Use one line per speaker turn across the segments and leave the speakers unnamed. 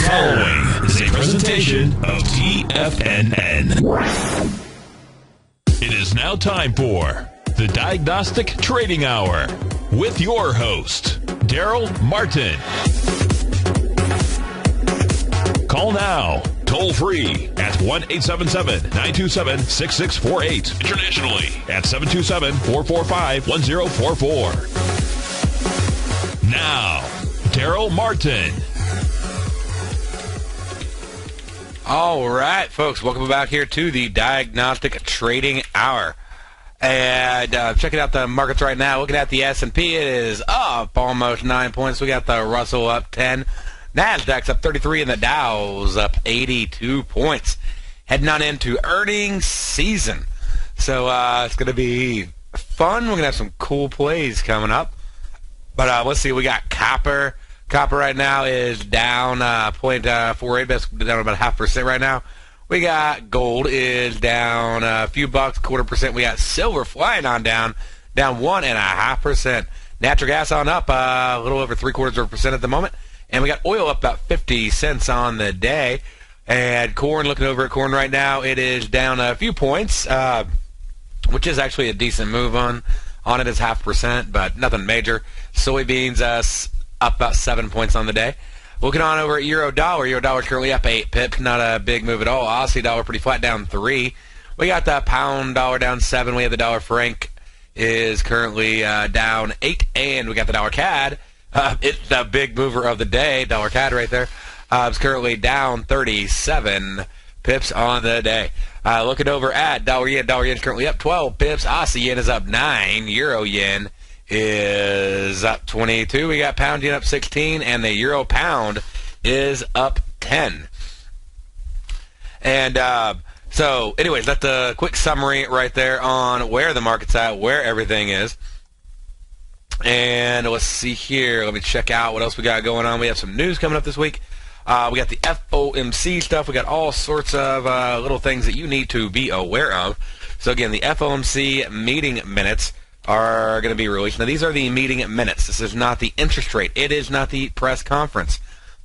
following is a presentation of TFNN. It is now time for the Diagnostic Trading Hour with your host, Darrell Martin. Call now, toll free at 1-877-927-6648. Internationally at 727-445-1044. Now, Darrell Martin.
All right, folks, welcome back here to the Diagnostic Trading Hour. And checking out the markets right now, looking at the S&P, it is up almost 9 points. We got the Russell up 10, Nasdaq's up 33, and the Dow's up 82 points. Heading on into earnings season. So it's going to be fun. We're going to have some cool plays coming up. But let's see, we got copper. Copper right now is down 0.48, that's down about 0.5% right now. We got gold is down a few bucks, 0.25%. We got silver flying on down 1.5%. Natural gas on up a little over 0.75% at the moment. And we got oil up about 50 cents on the day. And corn, looking over at corn right now, it is down a few points, which is actually a decent move on it is 0.5%, but nothing major. Soybeans up about 7 points on the day. Looking on over at euro dollar. Euro dollar currently up 8 pips. Not a big move at all. Aussie dollar pretty flat, down 3. We got the pound dollar down 7. We have the dollar franc is currently down 8. And we got the dollar CAD. It's the big mover of the day. Dollar CAD right there. It's currently down 37 pips on the day. Looking over at dollar yen. Dollar yen is currently up 12 pips. Aussie yen is up 9. Euro yen is up 22. We got pound yen up 16, and the euro pound is up 10. And so, anyways, that's a quick summary right there on where the market's at, where everything is. And let's see here. Let me check out what else we got going on. We have some news coming up this week. We got the FOMC stuff. We got all sorts of little things that you need to be aware of. So, again, the FOMC meeting minutes are going to be released. Now, these are the meeting minutes. This is not the interest rate. It is not the press conference.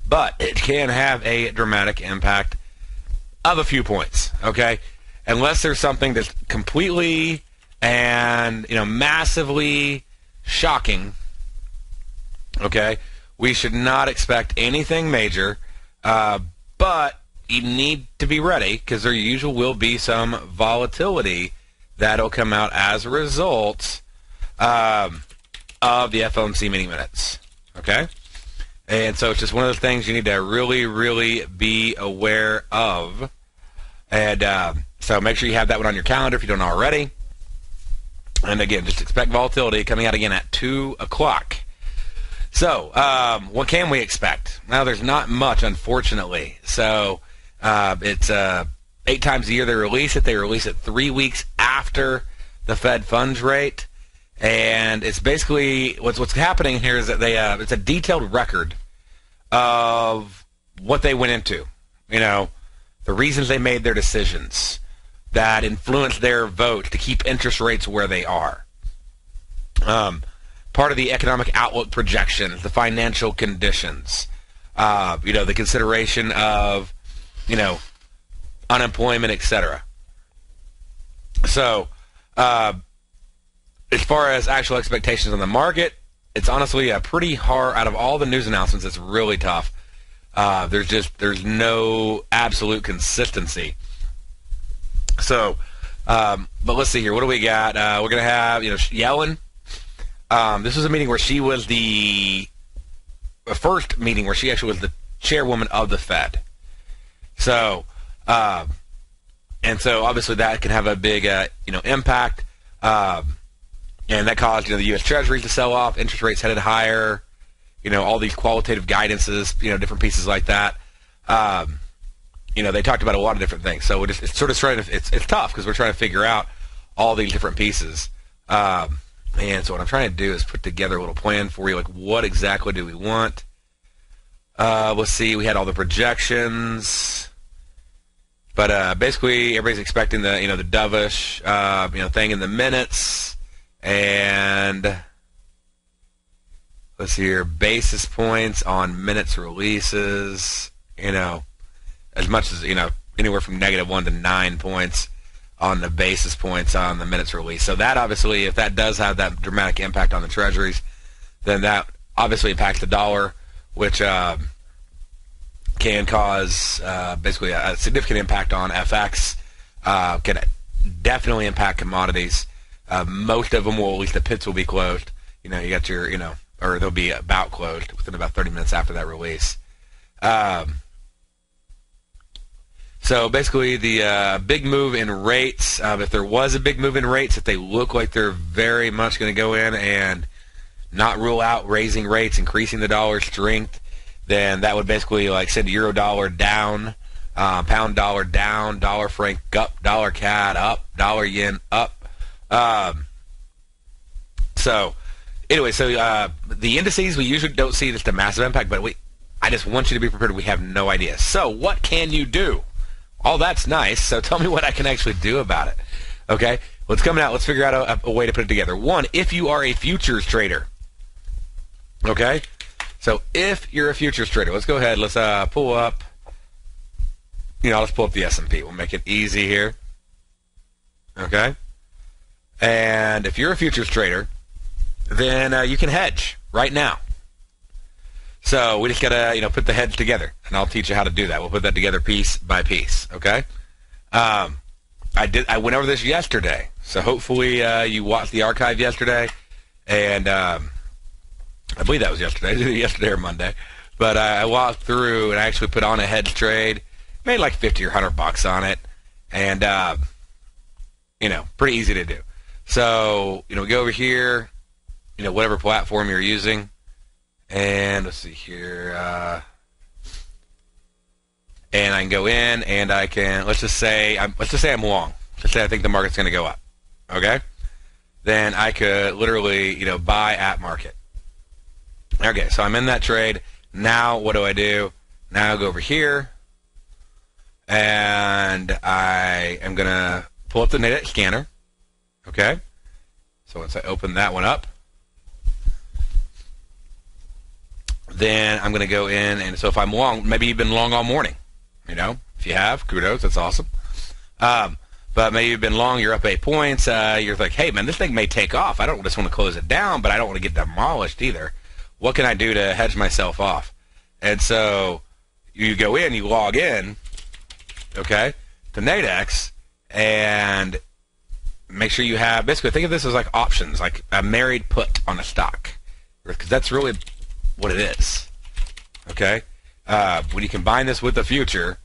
But it can have a dramatic impact of a few points, okay? Unless there's something that's completely and, massively shocking, okay? We should not expect anything major, but you need to be ready because there usually will be some volatility that'll come out as a result of the FOMC meeting minutes, okay? And so it's just one of the things you need to really, really be aware of. And so make sure you have that one on your calendar if you don't already. And again, just expect volatility coming out again at 2 o'clock. So what can we expect? Well, there's not much, unfortunately. So it's 8 times a year they release it. They release it 3 weeks after the Fed funds rate. And it's basically what's happening here is that it's a detailed record of what they went into, the reasons they made their decisions that influenced their vote to keep interest rates where they are. Part of the economic outlook projections, the financial conditions, the consideration of, unemployment, etc. So, as far as actual expectations on the market, it's honestly a pretty hard, out of all the news announcements, it's really tough. There's no absolute consistency. So, but let's see here. What do we got? We're going to have, Yellen. This was a meeting where she was the first meeting where she actually was the chairwoman of the Fed. So, and so obviously that can have a big, impact. And that caused, the U.S. Treasuries to sell off, interest rates headed higher, all these qualitative guidances, different pieces like that. They talked about a lot of different things. So it's sort of trying to, it's tough because we're trying to figure out all these different pieces. And so what I'm trying to do is put together a little plan for you, like what exactly do we want? Let's see, we had all the projections. But basically everybody's expecting the, the dovish, thing in the minutes. And let's see here, basis points on minutes releases, as much as, anywhere from -1 to 9 points on the basis points on the minutes release. So that obviously, if that does have that dramatic impact on the treasuries, then that obviously impacts the dollar, which can cause basically a significant impact on FX, can definitely impact commodities. Most of them will, at least the pits will be closed. You got your, or they'll be about closed within about 30 minutes after that release. So basically the big move in rates, if there was a big move in rates, if they look like they're very much going to go in and not rule out raising rates, increasing the dollar's strength, then that would basically send euro dollar down, pound dollar down, dollar franc up, dollar CAD up, dollar yen up. So the indices, we usually don't see just a massive impact, but I just want you to be prepared. We have no idea. So what can you do? All that's nice, so tell me what I can actually do about it. Okay? What's coming out? Let's figure out a way to put it together. One, if you are a futures trader. Okay? So if you're a futures trader, let's go ahead. Let's pull up, let's pull up the S&P. We'll make it easy here. Okay? And if you're a futures trader, then you can hedge right now. So we just got to, put the hedge together, and I'll teach you how to do that. We'll put that together piece by piece, okay? I went over this yesterday, so hopefully you watched the archive yesterday, and I believe that was yesterday, yesterday or Monday. But I walked through and I actually put on a hedge trade, made like 50 or $100 on it, and pretty easy to do. So we go over here, whatever platform you're using. And let's see here, and I can go in and I can, let's just say I'm long. Let's say I think the market's going to go up. Okay, then I could literally buy at market. Okay, so I'm in that trade. Now what do? Now I go over here, and I am going to pull up the Nadex scanner. Okay, so once I open that one up, then I'm going to go in, and so if I'm long, maybe you've been long all morning. If you have, kudos, that's awesome. But maybe you've been long, you're up 8 points. You're like, hey, man, this thing may take off. I don't just want to close it down, but I don't want to get demolished either. What can I do to hedge myself off? And so you go in, you log in, okay, to Nadex, and make sure you have, basically think of this as like options, like a married put on a stock, because that's really what it is. Okay, when you combine this with the future,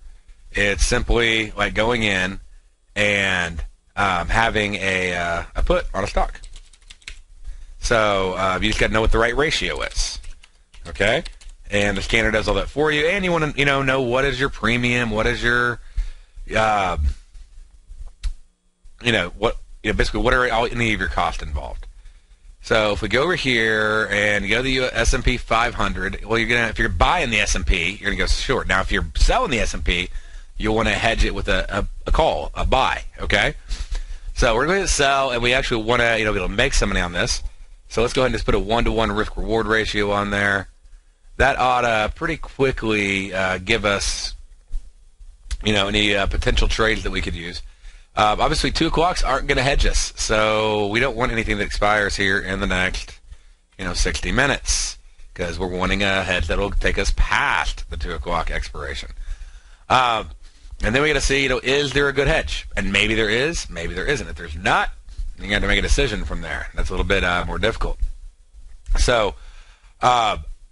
it's simply like going in and having a put on a stock. So you just got to know what the right ratio is. Okay, and the scanner does all that for you, and you want to know what is your premium, what is your basically what are any of your costs involved. So if we go over here and go to the S&P 500, well, if you're buying the S&P, you're gonna go short. Now, if you're selling the S&P, you'll want to hedge it with a call, a buy. Okay. So we're going to sell, and we actually want to be able to make some money on this. So let's go ahead and just put a 1-to-1 risk-reward ratio on there. That ought to pretty quickly give us any potential trades that we could use. Obviously, 2 o'clocks aren't going to hedge us, so we don't want anything that expires here in the next, 60 minutes, because we're wanting a hedge that will take us past the 2 o'clock expiration. And then we got to see, is there a good hedge? And maybe there is, maybe there isn't. If there's not, you got to make a decision from there. That's a little bit more difficult. So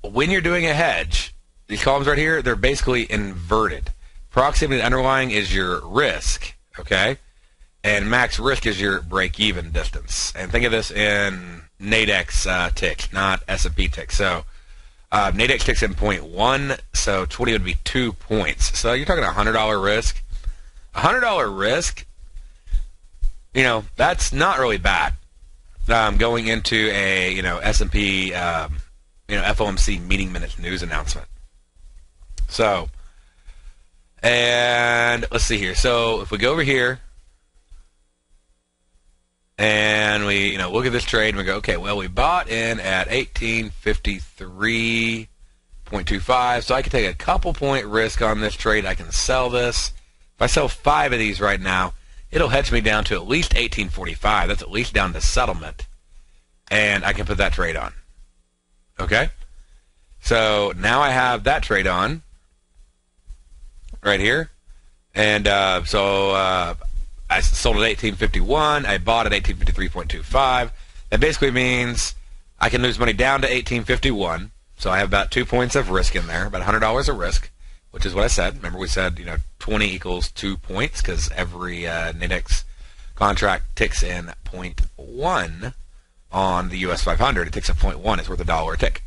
when you're doing a hedge, these columns right here, they're basically inverted. Proximity to underlying is your risk, okay? And max risk is your break-even distance. And think of this in Nadex ticks, not S&P ticks. So Nadex ticks in 0.1, so 20 would be 2 points. So you're talking $100 risk. $100 risk, that's not really bad. Going into a S&P FOMC meeting minutes news announcement. So, and let's see here. So if we go over here and we look at this trade and we go, okay, well, we bought in at 1853. 0.25, so I can take a couple point risk on this trade. I can sell this. If I sell 5 of these right now, it'll hedge me down to at least 1845. That's at least down to settlement, and I can put that trade on. Okay? So now I have that trade on right here, and so I sold at 1851. I bought at 1853.25. That basically means I can lose money down to 1851. So I have about 2 points of risk in there, about $100 of risk, which is what I said. Remember we said 20 equals 2 points because every Nadex contract ticks in 0.1 on the US 500. It ticks at 0.1. It's worth $1 a tick.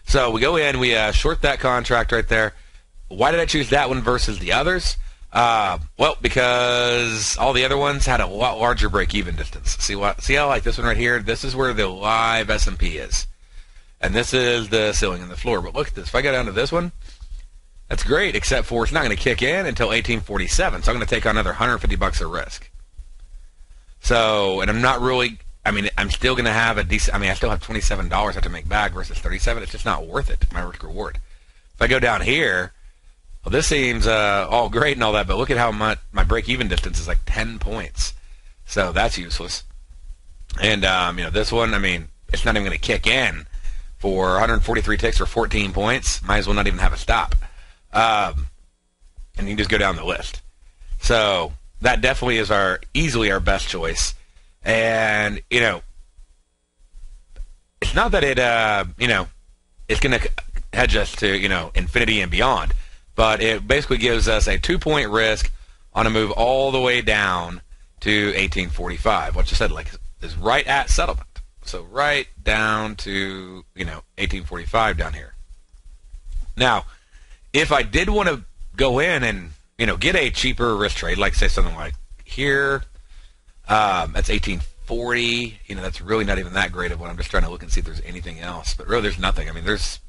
So we go in, we short that contract right there. Why did I choose that one versus the others? Well, because all the other ones had a lot larger break-even distance. See how like this one right here? This is where the live S&P is. And this is the ceiling and the floor. But look at this. If I go down to this one, that's great, except for it's not going to kick in until 1847. So I'm going to take on another $150 of risk. So, and I'm not really, I'm still going to have a decent, I still have $27 I have to make back versus $37. It's just not worth it, my risk reward. If I go down here, well, this seems all great and all that, but look at how my break-even distance is like 10 points. So that's useless. And, this one, it's not even going to kick in for 143 ticks for 14 points. Might as well not even have a stop. And you can just go down the list. So that definitely is easily our best choice. And, it's not that it, it's going to hedge us to, infinity and beyond. But it basically gives us a 2-point risk on a move all the way down to 1845. What you said, is right at settlement. So right down to, 1845 down here. Now, if I did want to go in and, get a cheaper risk trade, like say something like here, that's 1840. That's really not even that great of one. I'm just trying to look and see if there's anything else. But really, there's nothing. There's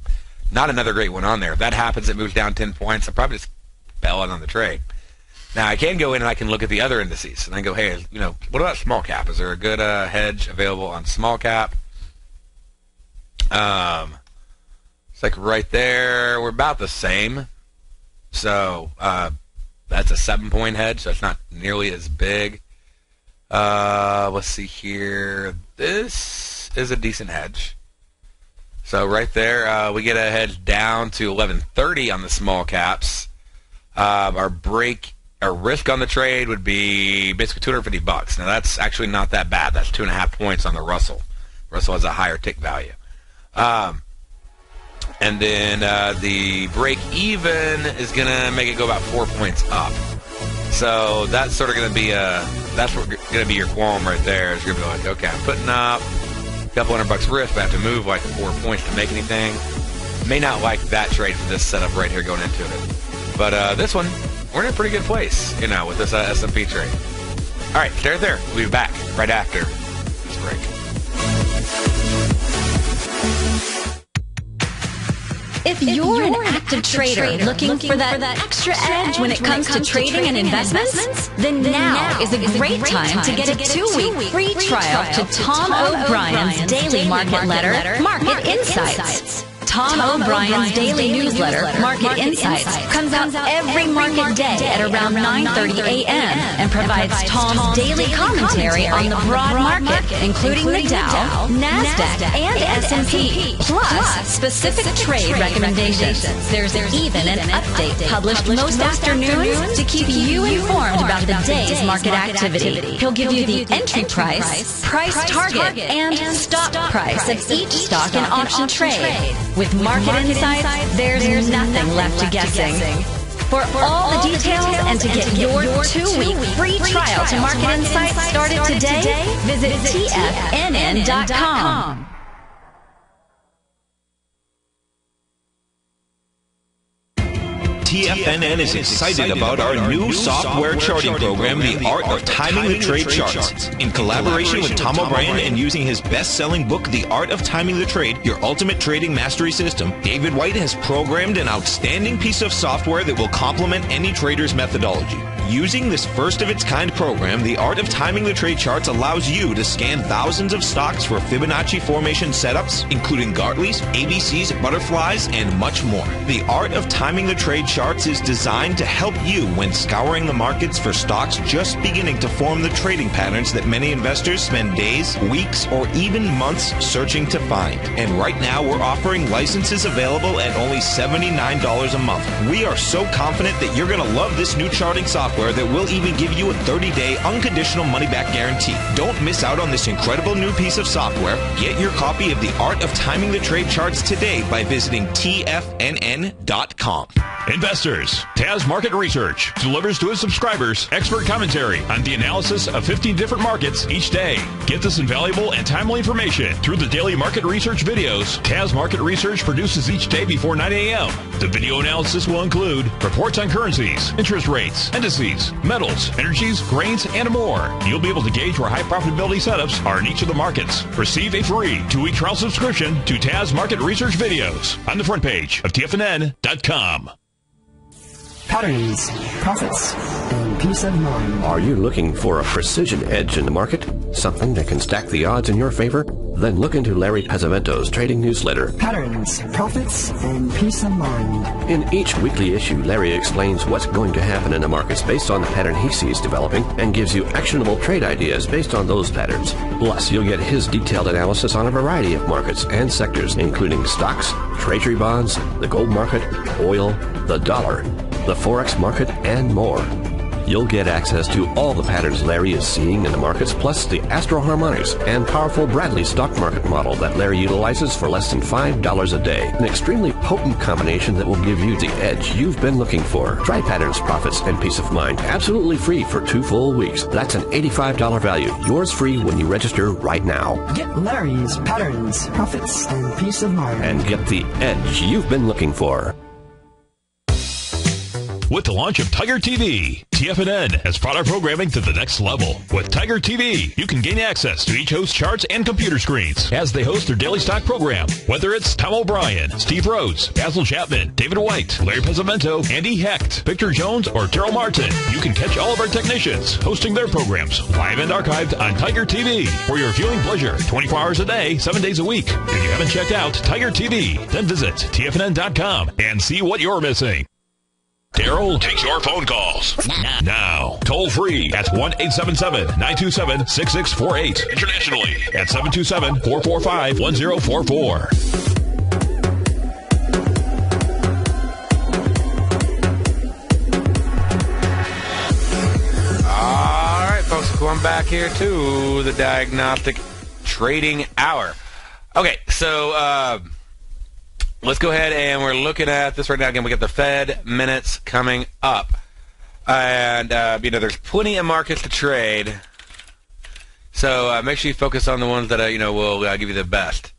not another great one on there. If that happens, it moves down 10 points. I'll probably just bail out on the trade. Now, I can go in and I can look at the other indices. And I go, hey, what about small cap? Is there a good hedge available on small cap? It's like right there. We're about the same. So that's a 7-point hedge, so it's not nearly as big. Let's see here. This is a decent hedge. So right there, we get a hedge down to 1130 on the small caps. Our risk on the trade would be basically $250. Now that's actually not that bad. That's 2.5 points on the Russell. Russell has a higher tick value. And then the break even is gonna make it go about 4 points up. So that's sort of gonna be gonna be your qualm right there. It's gonna be like, okay, I'm putting up a couple $100 risk, but I have to move like 4 points to make anything. May not like that trade for this setup right here going into it. But this one, we're in a pretty good place, with this S&P trade. All right, stay right there. We'll be back right after this break.
If you're an active trader looking for that extra edge when it comes to trading and investments, then now is a great time to get a 2-week free trial to Tom O'Brien's daily market letter, Market Insights. Tom O'Brien's daily newsletter, Market Insights, comes out every market day at around 9:30 a.m. and provides Tom's daily commentary on the broad market, including the Dow, NASDAQ, and S&P, plus specific trade recommendations. There's even an update published most afternoons to keep you informed about the day's market activity. He'll give you the entry price, price target, and stop price of each stock and option trade. With Market Insights, there's nothing left to guessing. For all the details and to get your 2-week free trial to Market Insights started today, visit TFNN.com.
TFNN is excited about our new software charting program, The Art of Timing the Trade Charts. In collaboration with Tom O'Brien and using his best-selling book, The Art of Timing the Trade, Your Ultimate Trading Mastery System, David White has programmed an outstanding piece of software that will complement any trader's methodology. Using this first-of-its-kind program, The Art of Timing the Trade Charts allows you to scan thousands of stocks for Fibonacci formation setups, including Gartleys, ABCs, butterflies, and much more. The Art of Timing the Trade Charts is designed to help you when scouring the markets for stocks just beginning to form the trading patterns that many investors spend days, weeks, or even months searching to find. And right now, we're offering licenses available at only $79 a month. We are so confident that you're going to love this new charting software that will even give you a 30-day unconditional money-back guarantee. Don't miss out on this incredible new piece of software. Get your copy of The Art of Timing the Trade Charts today by visiting TFNN.com.
Investors, Taz Market Research delivers to its subscribers expert commentary on the analysis of 15 different markets each day. Get this invaluable and timely information through the daily market research videos Taz Market Research produces each day before 9 a.m. The video analysis will include reports on currencies, interest rates, indices, metals, energies, grains, and more. You'll be able to gauge where high profitability setups are in each of the markets. Receive a free 2-week trial subscription to Taz Market Research videos on the front page of TFNN.com.
Patterns, profits, and peace of mind.
Are you looking for a precision edge in the market? Something that can stack the odds in your favor? Then look into Larry Pesavento's trading newsletter.
Patterns, profits, and peace of mind.
In each weekly issue, Larry explains what's going to happen in the markets based on the pattern he sees developing and gives you actionable trade ideas based on those patterns. Plus, you'll get his detailed analysis on a variety of markets and sectors, including stocks, treasury bonds, the gold market, oil, the dollar, the Forex market, and more. You'll get access to all the patterns Larry is seeing in the markets, plus the Astro Harmonics and powerful Bradley stock market model that Larry utilizes for less than $5 a day. An extremely potent combination that will give you the edge you've been looking for. Try Patterns, Profits, and Peace of Mind absolutely free for 2 full weeks. That's an $85 value. Yours free when you register right now.
Get Larry's Patterns, Profits, and Peace of Mind.
And get the edge you've been looking for.
With the launch of Tiger TV, TFNN has brought our programming to the next level. With Tiger TV, you can gain access to each host's charts and computer screens as they host their daily stock program. Whether it's Tom O'Brien, Steve Rhoades, Basil Chapman, David White, Larry Pesavento, Andy Hecht, Victor Jones, or Darrell Martin, you can catch all of our technicians hosting their programs live and archived on Tiger TV for your viewing pleasure 24 hours a day, 7 days a week. If you haven't checked out Tiger TV, then visit TFNN.com and see what you're missing. Darrell takes your phone calls now. Toll free at 1-877-927-6648. Internationally at 727-445-1044.
All right, folks, going back here to the Diagnostic Trading Hour. Okay, so let's go ahead and we're looking at this right now. Again, we got the Fed minutes coming up. And, there's plenty of markets to trade. So make sure you focus on the ones that, will give you the best.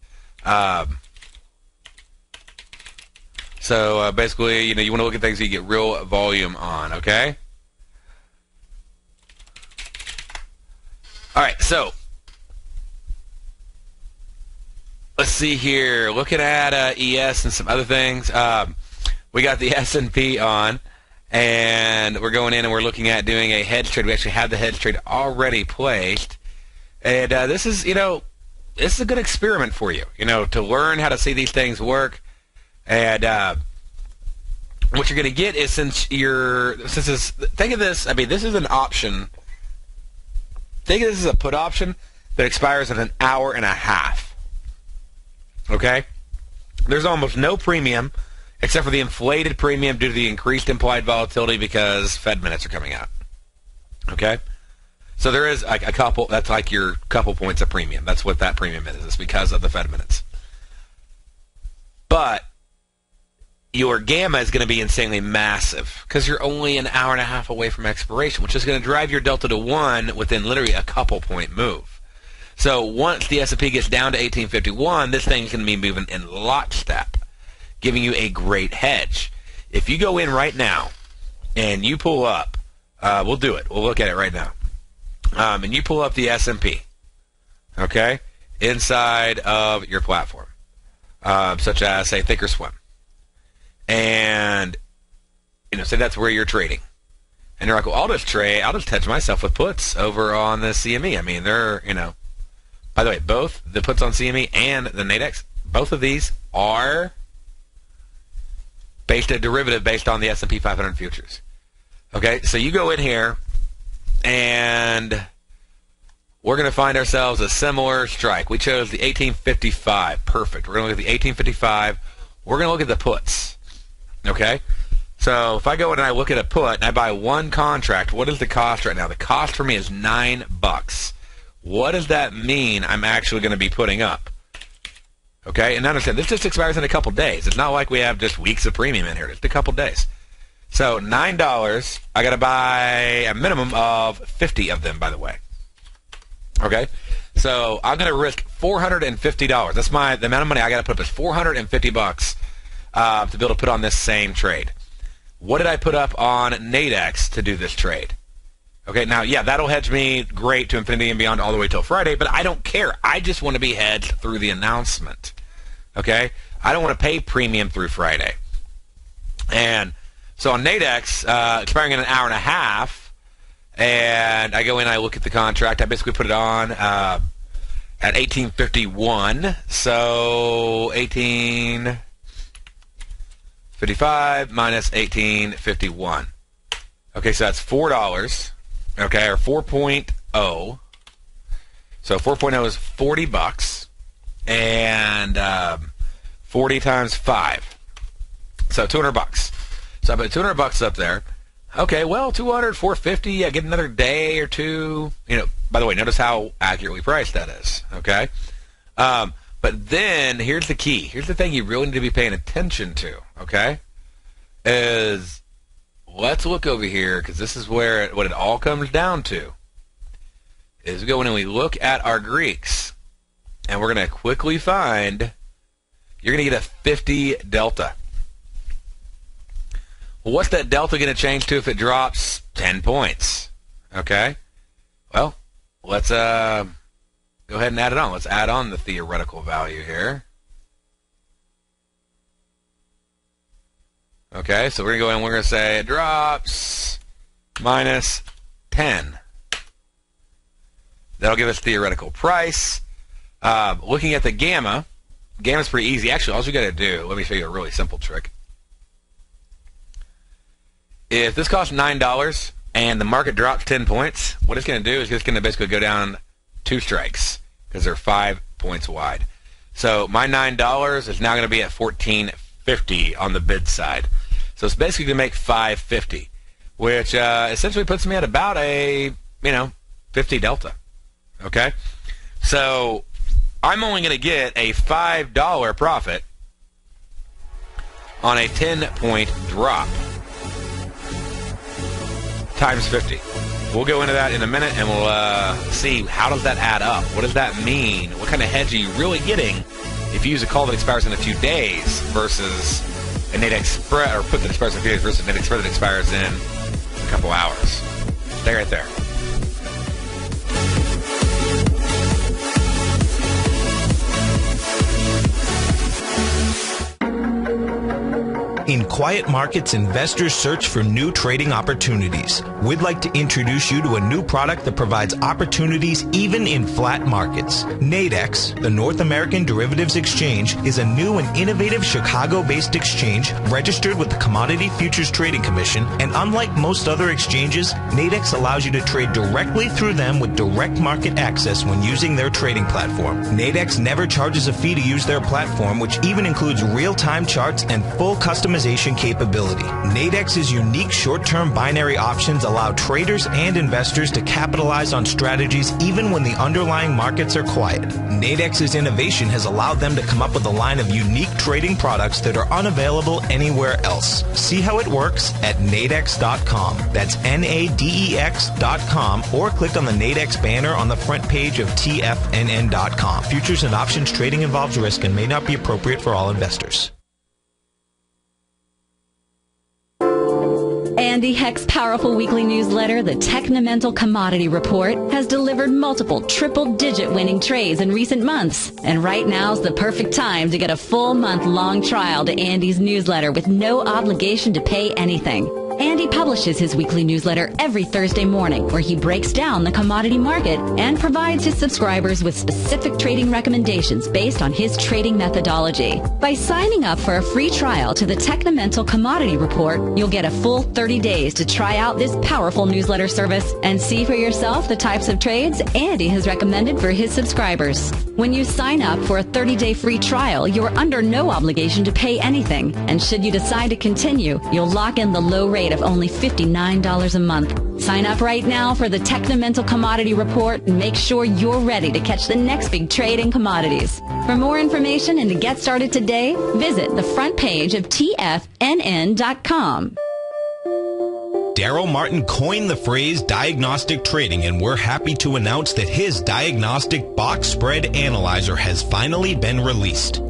So basically, you want to look at things that you get real volume on, okay? All right, so let's see here. Looking at ES and some other things. We got the S&P on, and we're going in and we're looking at doing a hedge trade. We actually have the hedge trade already placed. And this is, this is a good experiment for you, to learn how to see these things work. And what you're going to get is, think of this, this is an option. Think of this as a put option that expires in an hour and a half. Okay? There's almost no premium except for the inflated premium due to the increased implied volatility because Fed minutes are coming out. Okay? So there is a couple, that's like your couple points of premium. That's what that premium is. It's because of the Fed minutes. But your gamma is going to be insanely massive because you're only an hour and a half away from expiration, which is going to drive your delta to 1 within literally a couple point move. So once the S&P gets down to 1851, this thing's going to be moving in lockstep, giving you a great hedge. If you go in right now and you pull up, we'll do it. We'll look at it right now. And you pull up the S&P, okay, inside of your platform, such as, say, Thinkorswim. And, say that's where you're trading. And you're like, well, I'll just hedge myself with puts over on the CME. I mean, they're, by the way, both the puts on CME and the Nadex, both of these are a derivative based on the S&P 500 futures. Okay, so you go in here, and we're going to find ourselves a similar strike. We chose the 1855. Perfect. We're going to look at the 1855. We're going to look at the puts. Okay? So if I go in and I look at a put and I buy one contract, what is the cost right now? The cost for me is $9. What does that mean I'm actually going to be putting up? Okay? And understand, this just expires in a couple days. It's not like we have just weeks of premium in here. It's a couple days. So $9, I got to buy a minimum of 50 of them, by the way. Okay? So I'm going to risk $450. That's the amount of money I got to put up is $450 to be able to put on this same trade. What did I put up on Nadex to do this trade? Okay, now, yeah, that'll hedge me great to infinity and beyond all the way till Friday, but I don't care. I just want to be hedged through the announcement. Okay? I don't want to pay premium through Friday. And so on Nadex, expiring in an hour and a half, and I go in, I look at the contract. I basically put it on at 1851. So 1855 minus 1851. Okay, so that's $4. Okay, or 4.0. So 4.0 is $40, and 40 times 5. So $200. So I put $200 up there. Okay, well, 200, 450, I get another day or two. By the way, notice how accurately priced that is, okay? But then, here's the key. Here's the thing you really need to be paying attention to, okay? Is, let's look over here, because this is what it all comes down to. Is we go in and we look at our Greeks, and we're going to quickly find, you're going to get a 50 delta. Well, what's that delta going to change to if it drops 10 points? Okay. Well, let's go ahead and add it on. Let's add on the theoretical value here. Okay, so we're going to go in and we're going to say it drops minus 10. That'll give us theoretical price. Looking at the gamma's pretty easy. Actually, all you got to do, let me show you a really simple trick. If this costs $9 and the market drops 10 points, what it's going to do is it's going to basically go down 2 strikes because they're 5 points wide. So my $9 is now going to be at $14.50 on the bid side. So it's basically going to make $5.50, which essentially puts me at about a 50 delta. Okay, so I'm only going to get a $5 profit on a 10-point drop. Times 50. We'll go into that in a minute, and we'll see how does that add up. What does that mean? What kind of hedge are you really getting if you use a call that expires in a few days versus a Nadex spread, or put that expires in a few days versus a Nadex spread that expires in a couple hours? Stay right there.
In quiet markets, investors search for new trading opportunities. We'd like to introduce you to a new product that provides opportunities even in flat markets. Nadex, the North American Derivatives Exchange, is a new and innovative Chicago-based exchange registered with the Commodity Futures Trading Commission, and unlike most other exchanges, Nadex allows you to trade directly through them with direct market access when using their trading platform. Nadex never charges a fee to use their platform, which even includes real-time charts and full customization capability. Nadex's unique short-term binary options allow traders and investors to capitalize on strategies even when the underlying markets are quiet. Nadex's innovation has allowed them to come up with a line of unique trading products that are unavailable anywhere else. See how it works at nadex.com. That's NADEX.com, or click on the Nadex banner on the front page of TFNN.com. Futures and options trading involves risk and may not be appropriate for all investors.
Andy Heck's powerful weekly newsletter, the Technomental Commodity Report, has delivered multiple triple-digit winning trades in recent months. And right now's the perfect time to get a full month-long trial to Andy's newsletter with no obligation to pay anything. Andy publishes his weekly newsletter every Thursday morning, where he breaks down the commodity market and provides his subscribers with specific trading recommendations based on his trading methodology. By signing up for a free trial to the Technomental Commodity Report, you'll get a full 30 days to try out this powerful newsletter service and see for yourself the types of trades Andy has recommended for his subscribers. When you sign up for a 30-day free trial, you're under no obligation to pay anything. And should you decide to continue, you'll lock in the low rate of only $59 a month. Sign up right now for the Technomental Commodity Report and make sure you're ready to catch the next big trade in commodities. For more information and to get started today, visit the front page of TFNN.com.
Darrell Martin coined the phrase diagnostic trading, and we're happy to announce that his Diagnostic Box Spread Analyzer has finally been released.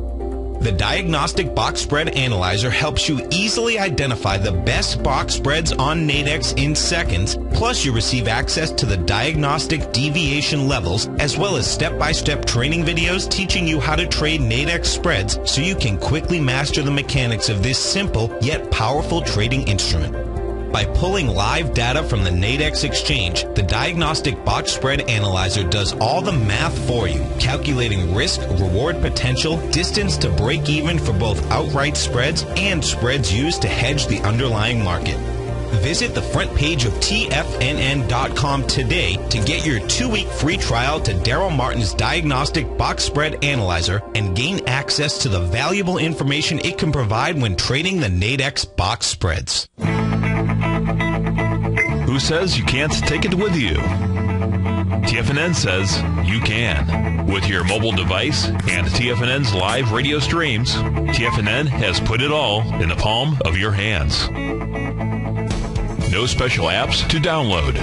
The Diagnostic Box Spread Analyzer helps you easily identify the best box spreads on Nadex in seconds, plus you receive access to the diagnostic deviation levels, as well as step-by-step training videos teaching you how to trade Nadex spreads so you can quickly master the mechanics of this simple yet powerful trading instrument. By pulling live data from the Nadex exchange, the Diagnostic Box Spread Analyzer does all the math for you, calculating risk, reward potential, distance to break even for both outright spreads and spreads used to hedge the underlying market. Visit the front page of TFNN.com today to get your 2-week free trial to Darrell Martin's Diagnostic Box Spread Analyzer and gain access to the valuable information it can provide when trading the Nadex box spreads.
Who says you can't take it with you? TFNN says you can. With your mobile device and TFNN's live radio streams, TFNN has put it all in the palm of your hands. No special apps to download.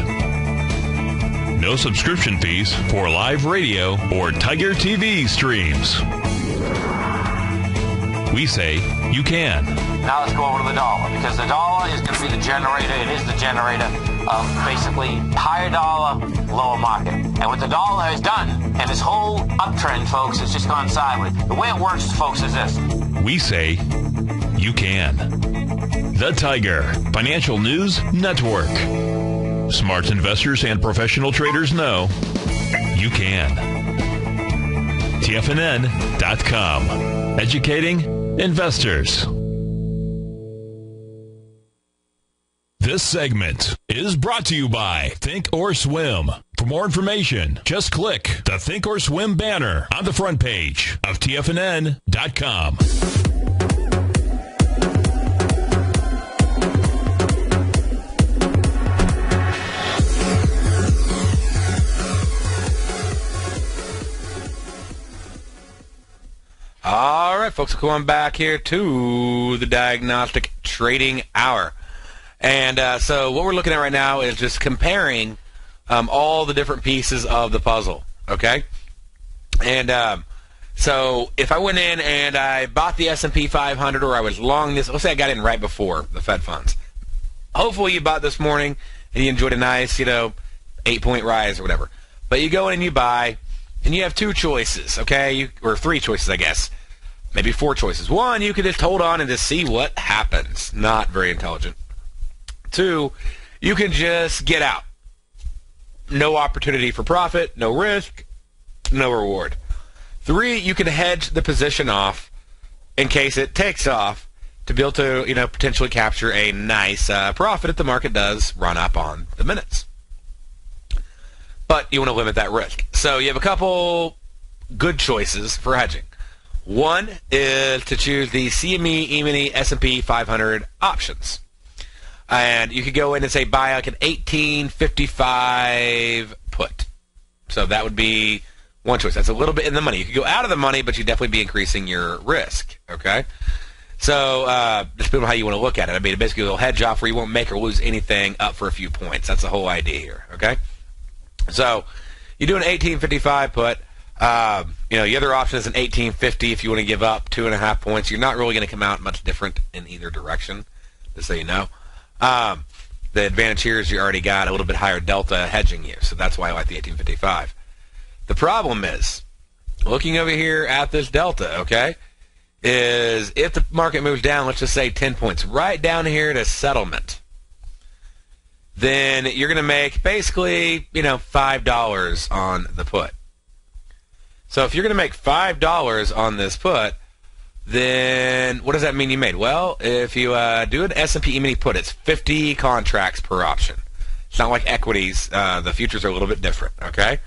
No subscription fees for live radio or Tiger TV streams. We say you can.
Now let's go over to the dollar, because the dollar is going to be the generator. It is the generator of basically higher dollar, lower market. And what the dollar has done, and this whole uptrend, folks, has just gone sideways. The way it works, folks, is this.
We say you can. The Tiger Financial News Network. Smart investors and professional traders know you can. TFNN.com. Educating investors. This segment is brought to you by Think or Swim. For more information, just click the Think or Swim banner on the front page of TFNN.com.
All right, folks, we're going back here to the Diagnostic Trading Hour. And so what we're looking at right now is just comparing all the different pieces of the puzzle, okay? And so if I went in and I bought the SP 500, or I was long this, let's say I got in right before the Fed funds. Hopefully you bought this morning and you enjoyed a nice, 8-point rise or whatever. But you go in and you buy, and you have two choices, okay? Or three choices, I guess. Maybe four choices. One, you can just hold on and just see what happens. Not very intelligent. Two, you can just get out. No opportunity for profit, no risk, no reward. Three, you can hedge the position off in case it takes off to be able to, potentially capture a nice profit if the market does run up on the minutes. But you want to limit that risk. So you have a couple good choices for hedging. One is to choose the CME E-mini S&P 500 options. And you could go in and say buy like an 1855 put. So that would be one choice. That's a little bit in the money. You could go out of the money, but you'd definitely be increasing your risk. Okay? So just depending on how you want to look at it. I mean, basically a little hedge off where you won't make or lose anything up for a few points. That's the whole idea here. Okay? So you do an 1855 put. The other option is an 1850 if you want to give up 2.5 points. You're not really going to come out much different in either direction, just so you know. The advantage here is you already got a little bit higher delta hedging you, so that's why I like the 1855. The problem is, looking over here at this delta, okay, is if the market moves down, let's just say 10 points, right down here to settlement, then you're going to make basically, $5 on the put. So if you're going to make $5 on this put, then what does that mean you made? Well, if you do an S&P E-mini put, it's 50 contracts per option. It's not like equities. The futures are a little bit different, okay?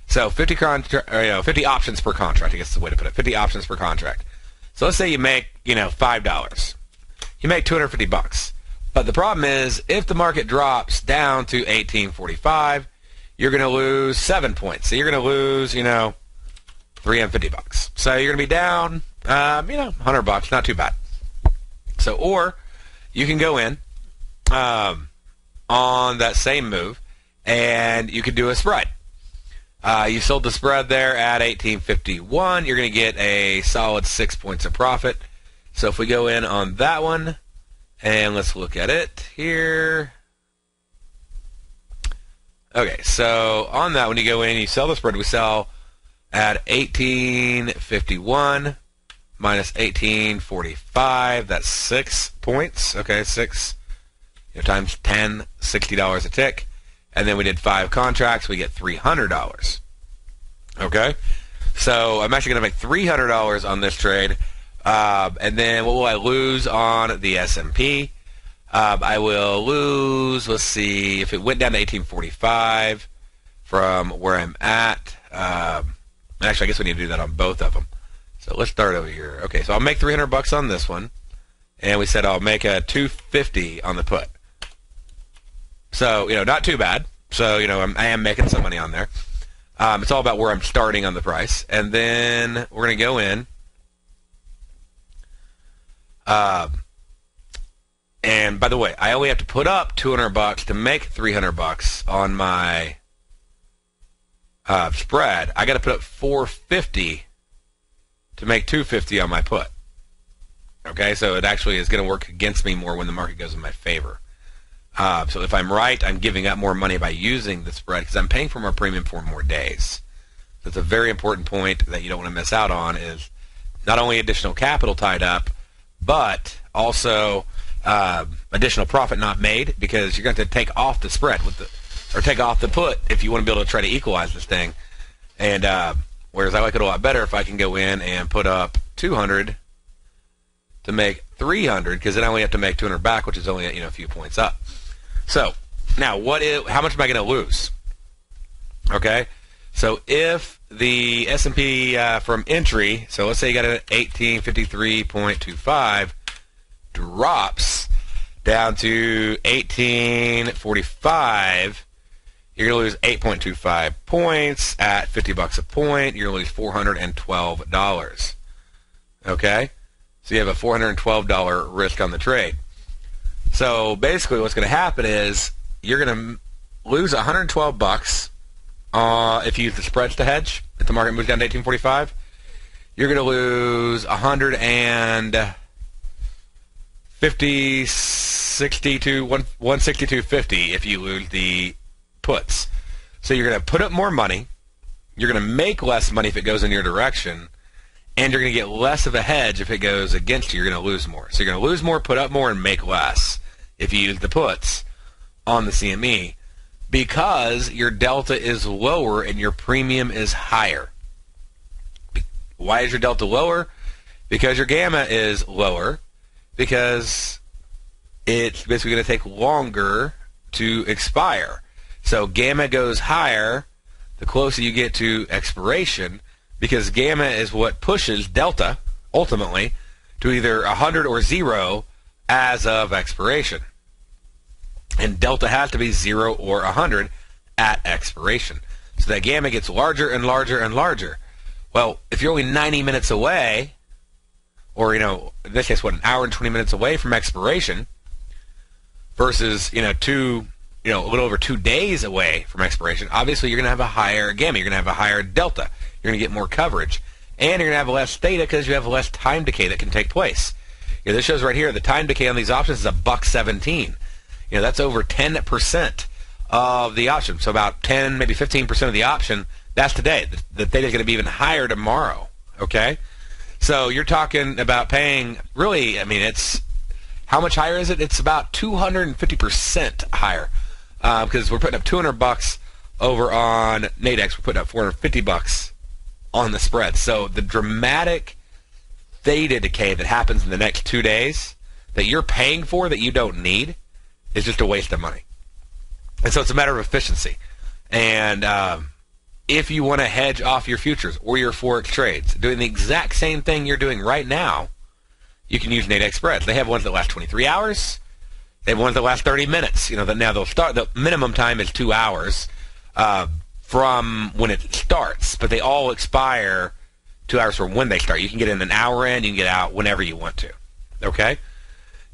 So 50 options per contract, I guess is the way to put it. 50 options per contract. So let's say you make, $5. You make $250. But the problem is, if the market drops down to 1845, you're going to lose 7 points. So you're going to lose, $350. So you're going to be down, $100, not too bad. So, or you can go in on that same move, and you could do a spread. You sold the spread there at 1851. You're going to get a solid 6 points of profit. So if we go in on that one, and let's look at it here. Okay, so on that, when you go in, you sell the spread. We sell at 1851 minus 1845. That's 6 points. Okay, 6 times 10, $60 a tick. And then we did 5 contracts. We get $300. Okay, so I'm actually going to make $300 on this trade. And then what will I lose on the S&P? I will lose, let's see, if it went down to 1845 from where I'm at. Actually, I guess we need to do that on both of them. So let's start over here. Okay, so I'll make $300 on this one. And we said I'll make a $250 on the put. So, not too bad. So, I am making some money on there. It's all about where I'm starting on the price. And then we're going to go in. And by the way, I only have to put up $200 to make $300 on my spread. I got to put up $450 to make $250 on my put. Okay, so it actually is going to work against me more when the market goes in my favor. So if I'm right, I'm giving up more money by using the spread because I'm paying for more premium for more days. That's a very important point that you don't want to miss out on, is not only additional capital tied up, but also additional profit not made, because you're going to take off the spread or take off the put if you want to be able to try to equalize this thing. And whereas I like it a lot better if I can go in and put up 200 to make 300, because then I only have to make 200 back, which is only a few points up. So now how much am I going to lose? Okay, so if the S&P from entry, so let's say you got an 1853.25, drops down to 1845, you're going to lose 8.25 points at $50 a point. You're going to lose $412. Okay, so you have a $412 risk on the trade. So basically what's going to happen is you're going to lose $112 if you use the spreads to hedge. If the market moves down to 1845, you're going to lose $162.50 if you lose the puts. So you're going to put up more money, you're going to make less money if it goes in your direction, and you're going to get less of a hedge if it goes against you. You're going to lose more. So you're going to lose more, put up more, and make less if you use the puts on the CME, because your delta is lower and your premium is higher. Why is your delta lower? Because your gamma is lower, because it's basically going to take longer to expire. So gamma goes higher the closer you get to expiration, because gamma is what pushes delta, ultimately, to either 100 or 0 as of expiration. And delta has to be 0 or 100 at expiration. So that gamma gets larger and larger and larger. Well, if you're only 90 minutes away, or, in this case, an hour and 20 minutes away from expiration, versus, a little over 2 days away from expiration, obviously you're going to have a higher gamma. You're going to have a higher delta. You're going to get more coverage. And you're going to have less theta because you have less time decay that can take place. This shows right here, the time decay on these options is $1.17. that's over 10% of the option. So about 10, maybe 15% of the option, that's today. The theta is going to be even higher tomorrow, okay? So you're talking about paying, really, it's, how much higher is it? It's about 250% higher, because we're putting up $200 over on Nadex. We're putting up $450 on the spread. So the dramatic theta decay that happens in the next 2 days that you're paying for that you don't need is just a waste of money. And so it's a matter of efficiency. And if you want to hedge off your futures or your Forex trades, doing the exact same thing you're doing right now, you can use Nadex spreads. They have ones that last 23 hours. They have ones that last 30 minutes. Now they'll start, the minimum time is 2 hours from when it starts, but they all expire 2 hours from when they start. You can get in an hour in, you can get out whenever you want to. Okay?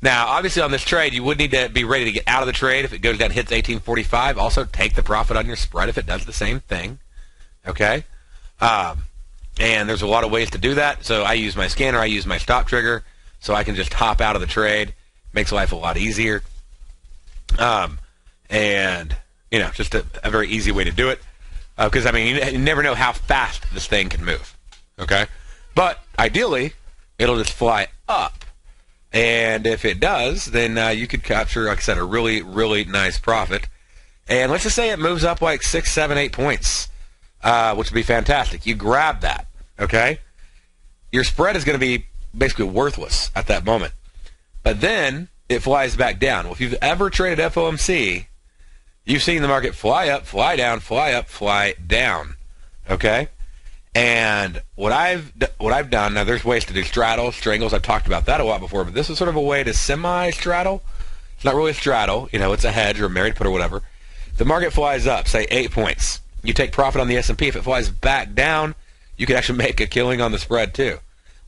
Now, obviously on this trade, you would need to be ready to get out of the trade if it goes down, hits 1845. Also, take the profit on your spread if it does the same thing. Okay? And there's a lot of ways to do that. So I use my scanner, I use my stop trigger, so I can just hop out of the trade. Makes life a lot easier. And, just a very easy way to do it. Because, you never know how fast this thing can move. Okay? But, ideally, it'll just fly up. And if it does, then you could capture, like I said, a really, really nice profit. And let's just say it moves up like 6, 7, 8 points, which would be fantastic. You grab that, okay? Your spread is going to be basically worthless at that moment. But then it flies back down. Well, if you've ever traded FOMC, you've seen the market fly up, fly down, fly up, fly down, okay? And what I've done, now there's ways to do straddles, strangles. I've talked about that a lot before, but this is sort of a way to semi-straddle. It's not really a straddle. It's a hedge or a married put or whatever. The market flies up, say 8 points. You take profit on the S&P. If it flies back down, you can actually make a killing on the spread too.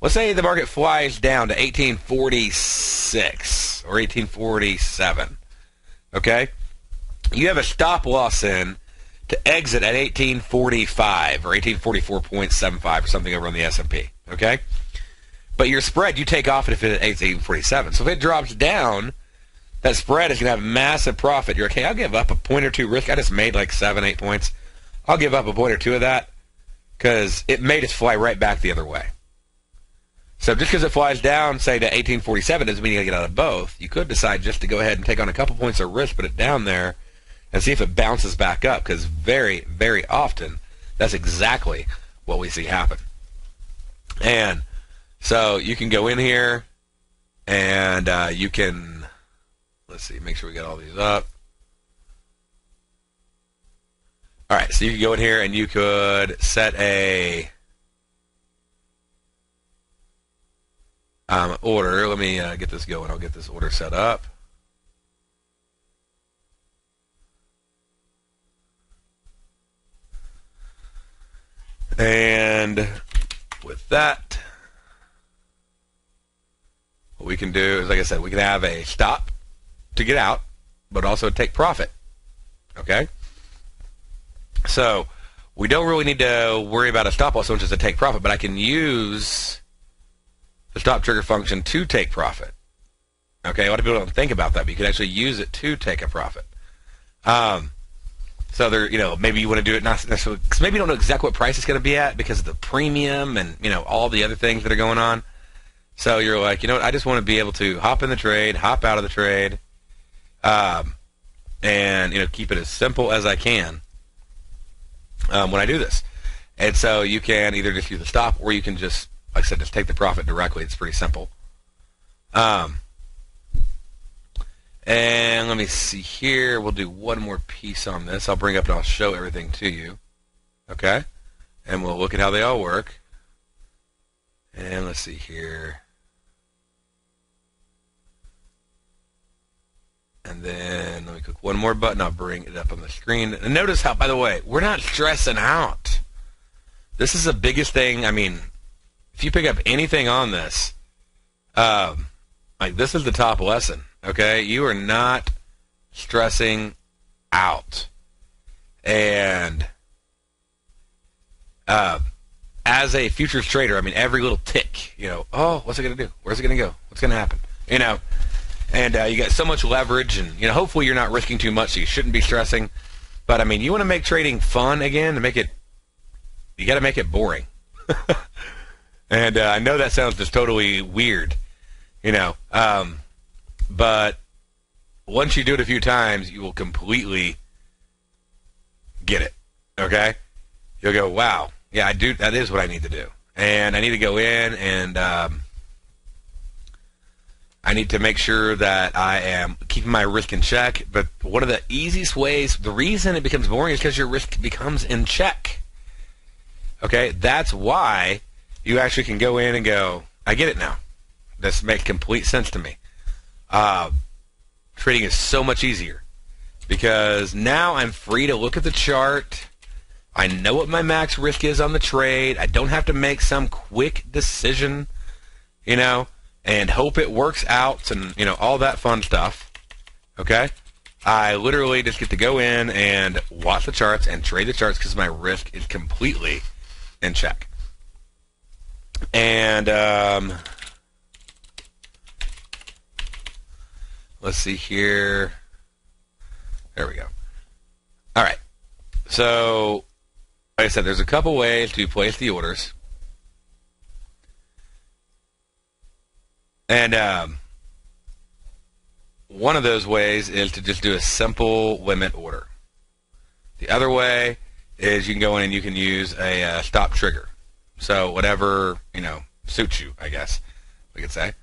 Let's say the market flies down to 1846 or 1847. Okay? You have a stop loss in to exit at 1845 or 1844.75 or something over on the S&P, okay? But your spread, you take off it if it's at 1847. So if it drops down, that spread is going to have massive profit. You're okay, I'll give up a point or two risk. I just made like 7, 8 points. I'll give up a point or two of that because it made us fly right back the other way. So just because it flies down, say, to 1847 doesn't mean you got to get out of both. You could decide just to go ahead and take on a couple points of risk, put it down there, and see if it bounces back up, because very, very often that's exactly what we see happen. And so you can go in here and you can, let's see, make sure we get all these up. All right, so you can go in here and you could set a order. Let me get this going. I'll get this order set up. And with that, what we can do is, like I said, we can have a stop to get out, but also take profit. Okay? So we don't really need to worry about a stop loss, which is to take profit, but I can use the stop trigger function to take profit. Okay? A lot of people don't think about that, but you can actually use it to take a profit. So there, maybe you want to do it not necessarily, because maybe you don't know exactly what price it's going to be at because of the premium and, all the other things that are going on. So you're like, I just want to be able to hop in the trade, hop out of the trade, and, keep it as simple as I can when I do this. And so you can either just use the stop or you can just, like I said, just take the profit directly. It's pretty simple. And let me see here. We'll do one more piece on this. I'll bring up and I'll show everything to you. Okay? And we'll look at how they all work. And let's see here. And then let me click one more button. I'll bring it up on the screen. And notice how, by the way, we're not stressing out. This is the biggest thing. If you pick up anything on this, this is the top lesson. Okay, you are not stressing out. And as a futures trader, every little tick, what's it going to do? Where's it going to go? What's going to happen? And you got so much leverage, and hopefully you're not risking too much, so you shouldn't be stressing. But I mean, you want to make trading fun again, you got to make it boring. And I know that sounds just totally weird, but once you do it a few times, you will completely get it. Okay, you'll go, wow, yeah, I do. That is what I need to do, and I need to go in and I need to make sure that I am keeping my risk in check. But one of the easiest ways, the reason it becomes boring is because your risk becomes in check. Okay, that's why you actually can go in and go, I get it now. This makes complete sense to me. Trading is so much easier because now I'm free to look at the chart. I know what my max risk is on the trade. I don't have to make some quick decision, and hope it works out and, all that fun stuff. Okay? I literally just get to go in and watch the charts and trade the charts because my risk is completely in check. And let's see here. There we go. All right. So, like I said, there's a couple ways to place the orders. And one of those ways is to just do a simple limit order. The other way is you can go in and you can use a stop trigger. So whatever, suits you, I guess we could say.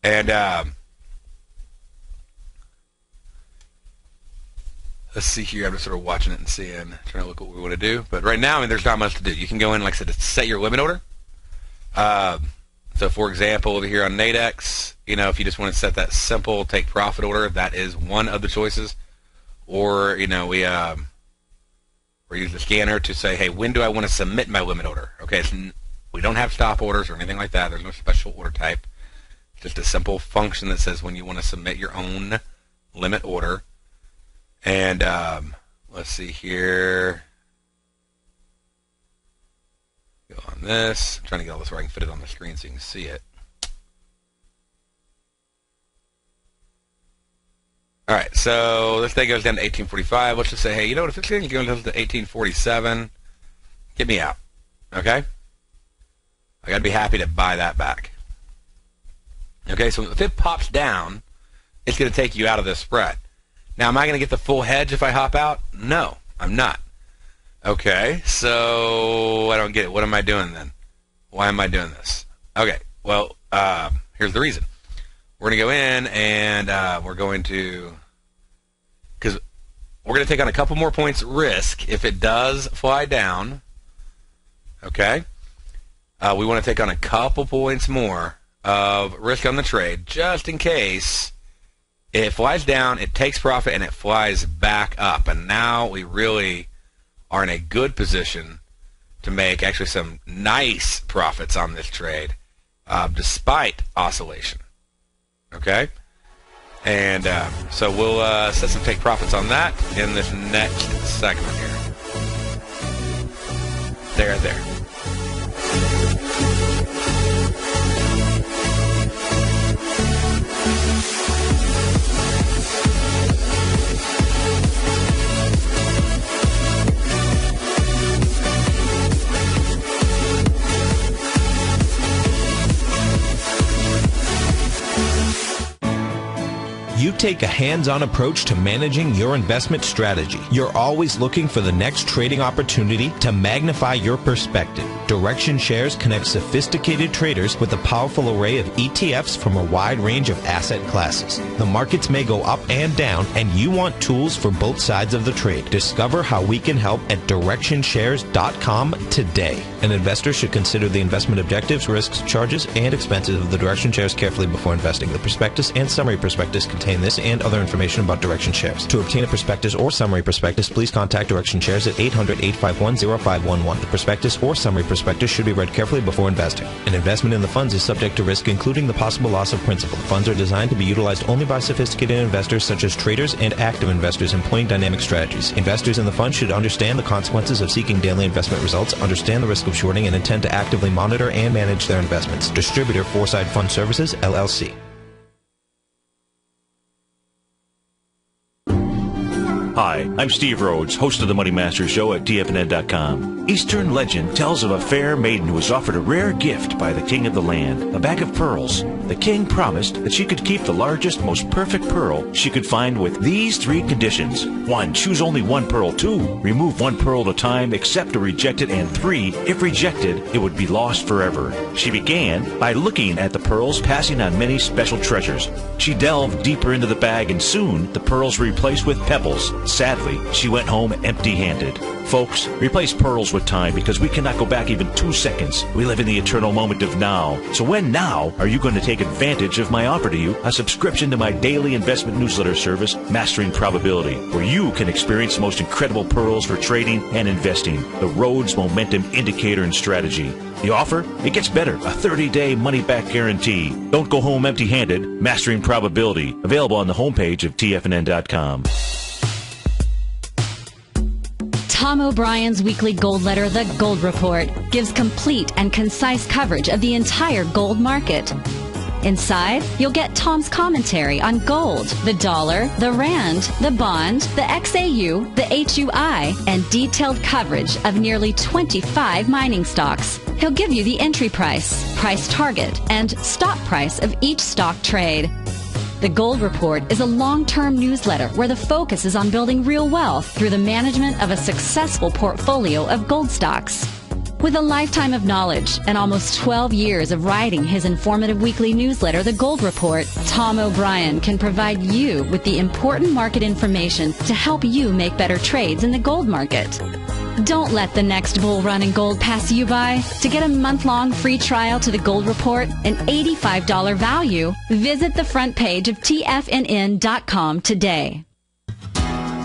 And let's see here. I'm just sort of watching it and seeing, trying to look what we want to do. But right now, there's not much to do. You can go in, like I said, to set your limit order. So, for example, over here on Nadex, if you just want to set that simple take profit order, that is one of the choices. Or, we use the scanner to say, hey, when do I want to submit my limit order? Okay, we don't have stop orders or anything like that. There's no special order type. It's just a simple function that says when you want to submit your own limit order. And let's see here. Go on this. I'm trying to get all this where I can fit it on the screen so you can see it. All right, so this thing goes down to 1845. Let's just say, hey, what? If this thing goes down to 1847, get me out. Okay? I got to be happy to buy that back. Okay, so if it pops down, it's going to take you out of this spread. Now, am I going to get the full hedge if I hop out? No, I'm not. Okay, so I don't get it. What am I doing then? Why am I doing this? Okay, well, here's the reason. We're going to go in and we're going to, because we're going to take on a couple more points risk if it does fly down. Okay, we want to take on a couple points more of risk on the trade just in case it flies down, it takes profit, and it flies back up. And now we really are in a good position to make actually some nice profits on this trade despite oscillation. Okay? And so we'll set some take profits on that in this next segment here. There.
You take a hands-on approach to managing your investment strategy. You're always looking for the next trading opportunity to magnify your perspective. Direction Shares connects sophisticated traders with a powerful array of ETFs from a wide range of asset classes. The markets may go up and down, and you want tools for both sides of the trade. Discover how we can help at DirectionShares.com today. An investor should consider the investment objectives, risks, charges, and expenses of the Direction Shares carefully before investing. The prospectus and summary prospectus contain this and other information about Direction Shares. To obtain a prospectus or summary prospectus, please contact Direction Shares at 800-851-0511. The prospectus or summary prospectus should be read carefully before investing. An investment in the funds is subject to risk, including the possible loss of principal. The funds are designed to be utilized only by sophisticated investors such as traders and active investors employing dynamic strategies. Investors in the fund should understand the consequences of seeking daily investment results, understand the risk of shorting, and intend to actively monitor and manage their investments. Distributor, Foreside Fund Services, LLC.
Hi, I'm Steve Rhoades, host of the Money Master Show at TFNN.com. Eastern legend tells of a fair maiden who was offered a rare gift by the king of the land, a bag of pearls. The king promised that she could keep the largest, most perfect pearl she could find with these 3 conditions. 1, choose only 1 pearl. 2, remove 1 pearl at a time, accept or reject it. And 3, if rejected, it would be lost forever. She began by looking at the pearls, passing on many special treasures. She delved deeper into the bag, and soon the pearls were replaced with pebbles. Sadly, she went home empty-handed. Folks, replace pearls with time, because we cannot go back even 2 seconds. We live in the eternal moment of now. So when now are you going to take advantage of my offer to you, a subscription to my daily investment newsletter service, Mastering Probability, where you can experience the most incredible pearls for trading and investing, the Rhoades Momentum Indicator and Strategy. The offer? It gets better. A 30-day money-back guarantee. Don't go home empty-handed. Mastering Probability. Available on the homepage of TFNN.com.
Tom O'Brien's weekly gold letter, The Gold Report, gives complete and concise coverage of the entire gold market. Inside, you'll get Tom's commentary on gold, the dollar, the rand, the bond, the XAU, the HUI, and detailed coverage of nearly 25 mining stocks. He'll give you the entry price, price target, and stop price of each stock trade. The Gold Report is a long-term newsletter where the focus is on building real wealth through the management of a successful portfolio of gold stocks. With a lifetime of knowledge and almost 12 years of writing his informative weekly newsletter, The Gold Report, Tom O'Brien can provide you with the important market information to help you make better trades in the gold market. Don't let the next bull run in gold pass you by. To get a month-long free trial to The Gold Report, an $85 value, visit the front page of TFNN.com today.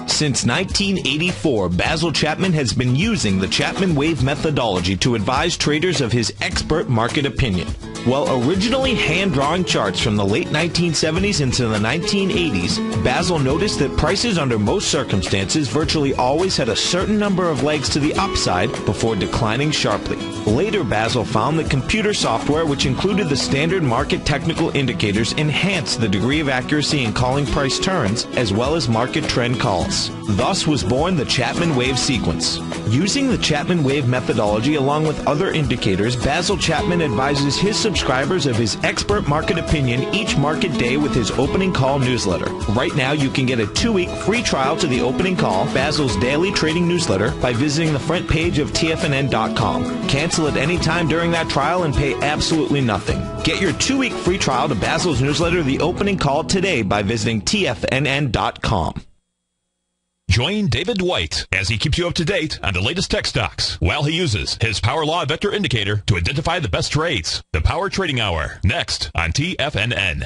Since 1984, Basil Chapman has been using the Chapman Wave methodology to advise traders of his expert market opinion. While originally hand-drawing charts from the late 1970s into the 1980s, Basil noticed that prices under most circumstances virtually always had a certain number of legs to the upside before declining sharply. Later, Basil found that computer software, which included the standard market technical indicators, enhanced the degree of accuracy in calling price turns, as well as market trend calls. Thus was born the Chapman Wave sequence. Using the Chapman Wave methodology along with other indicators, Basil Chapman advises his subscribers of his expert market opinion each market day with his opening call newsletter. Right now, you can get a 2-week free trial to the opening call, Basil's daily trading newsletter, by visiting the front page of TFNN.com. Cancel at any time during that trial and pay absolutely nothing. Get your 2-week free trial to Basil's newsletter, The Opening Call, today by visiting TFNN.com.
Join David Dwight as he keeps you up to date on the latest tech stocks while he uses his Power Law Vector Indicator to identify the best trades. The Power Trading Hour, next on TFNN.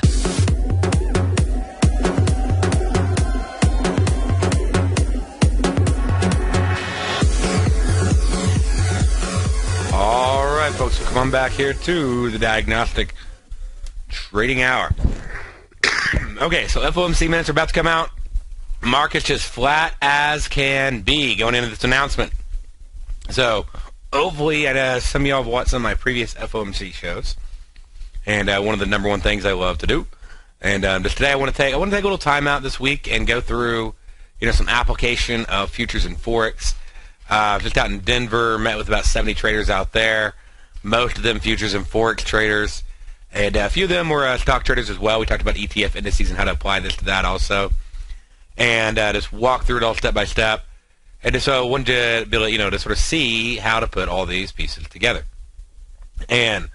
All right, folks, so come on back here to the Diagnostic Trading Hour. Okay, so FOMC minutes are about to come out. Market's just flat as can be going into this announcement. So, hopefully, some of y'all have watched some of my previous FOMC shows, and one of the number one things I love to do. And just today, I want to take a little time out this week and go through, some application of futures and forex. Just out in Denver, met with about 70 traders out there. Most of them futures and forex traders, and a few of them were stock traders as well. We talked about ETF indices and how to apply this to that also. And just walk through it all step by step. And just so I wanted to be able to, sort of see how to put all these pieces together. And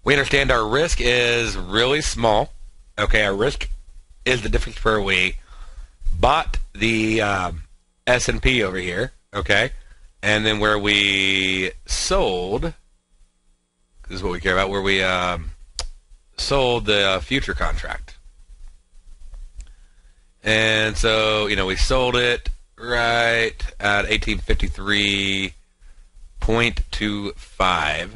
we understand our risk is really small. Okay, our risk is the difference where we bought the S&P over here, okay, and then where we sold, this is what we care about, where we sold the future contract. And so, we sold it right at 1853.25. So I'm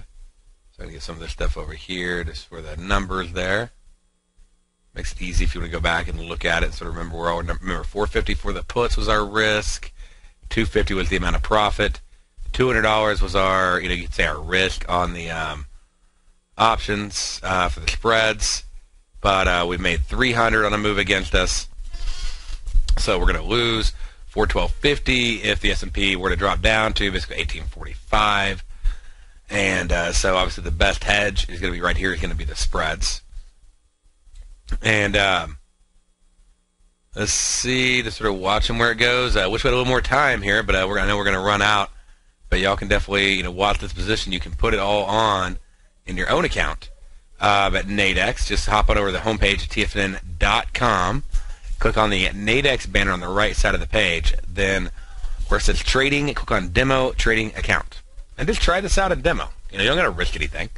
going to get some of this stuff over here, just for the numbers there. Makes it easy if you want to go back and look at it. So remember, remember 450 for the puts was our risk. 250 was the amount of profit. $200 was our, you could say our risk on the options for the spreads. But we made 300 on a move against us. So we're going to lose 412.50 if the S&P were to drop down to basically 1845. And so obviously the best hedge is going to be right here. Is going to be the spreads. And let's see, just sort of watching where it goes. I wish we had a little more time here, but I know we're going to run out. But y'all can definitely watch this position. You can put it all on in your own account at Nadex. Just hop on over to the homepage at TFNN.com. Click on the Nadex banner on the right side of the page. Then where it says trading, click on demo trading account. And just try this out in demo. You don't got to risk anything.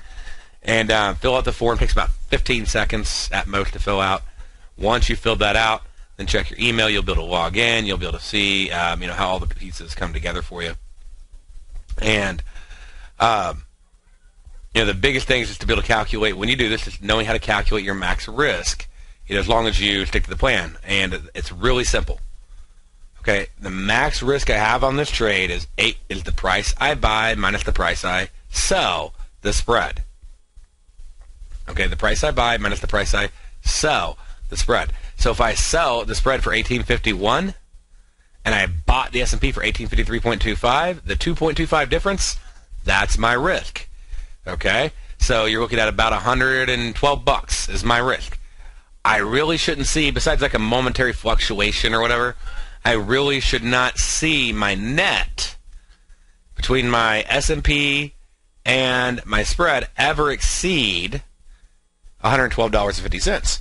And fill out the form. It takes about 15 seconds at most to fill out. Once you filled that out, then check your email. You'll be able to log in. You'll be able to see how all the pieces come together for you. And the biggest thing is just to be able to calculate, when you do this, is knowing how to calculate your max risk. As long as you stick to the plan. And it's really simple. Okay, the max risk I have on this trade is the price I buy minus the price I sell, the spread. Okay, the price I buy minus the price I sell, the spread. So if I sell the spread for 1851 and I bought the S&P for 1853.25, the 2.25 difference, that's my risk. Okay, so you're looking at about $112 is my risk. I really shouldn't see, besides like a momentary fluctuation or whatever, I really should not see my net between my S&P and my spread ever exceed $112.50.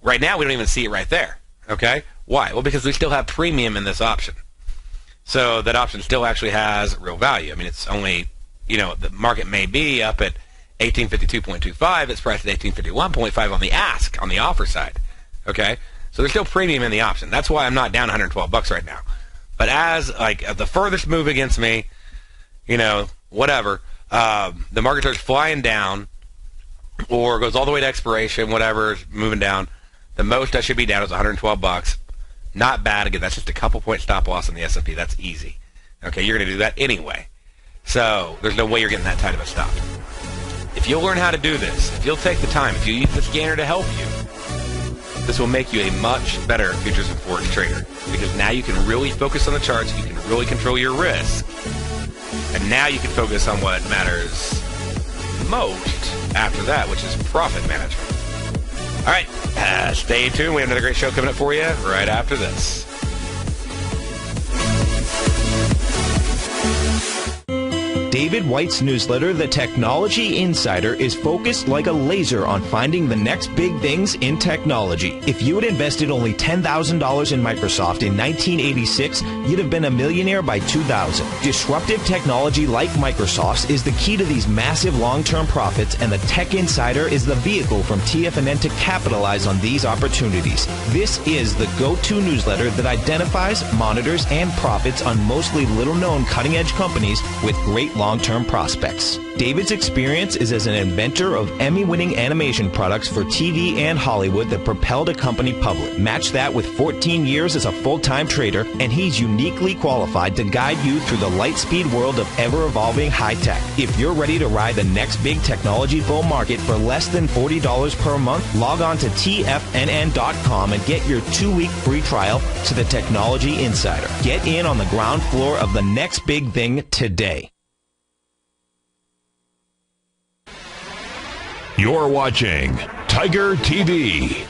Right now, we don't even see it right there. Okay? Why? Well, because we still have premium in this option. So that option still actually has real value. I mean, it's only, the market may be up at 1852.25. It's priced at 1851.5 on the ask, on the offer side. Okay? So there's still premium in the option. That's why I'm not down $112 right now. But as the furthest move against me, whatever, the market starts flying down or goes all the way to expiration, whatever is moving down, the most I should be down is $112. Not bad. Again, that's just a couple point stop loss in the S&P. That's easy. Okay, you're going to do that anyway. So there's no way you're getting that tight of a stop. If you'll learn how to do this, if you'll take the time, if you use the scanner to help you, this will make you a much better futures and forex trader, because now you can really focus on the charts, you can really control your risk, and now you can focus on what matters most after that, which is profit management. All right, stay tuned. We have another great show coming up for you right after this.
David White's newsletter, The Technology Insider, is focused like a laser on finding the next big things in technology. If you had invested only $10,000 in Microsoft in 1986, you'd have been a millionaire by 2000. Disruptive technology like Microsoft's is the key to these massive long-term profits, and the Tech Insider is the vehicle from TFNN to capitalize on these opportunities. This is the go-to newsletter that identifies, monitors, and profits on mostly little-known cutting-edge companies with great long-term prospects. David's experience is as an inventor of Emmy-winning animation products for TV and Hollywood that propelled a company public. Match that with 14 years as a full-time trader, and he's uniquely qualified to guide you through the light-speed world of ever-evolving high-tech. If you're ready to ride the next big technology bull market for less than $40 per month, log on to TFNN.com and get your 2-week free trial to the Technology Insider. Get in on the ground floor of the next big thing today.
You're watching Tiger TV.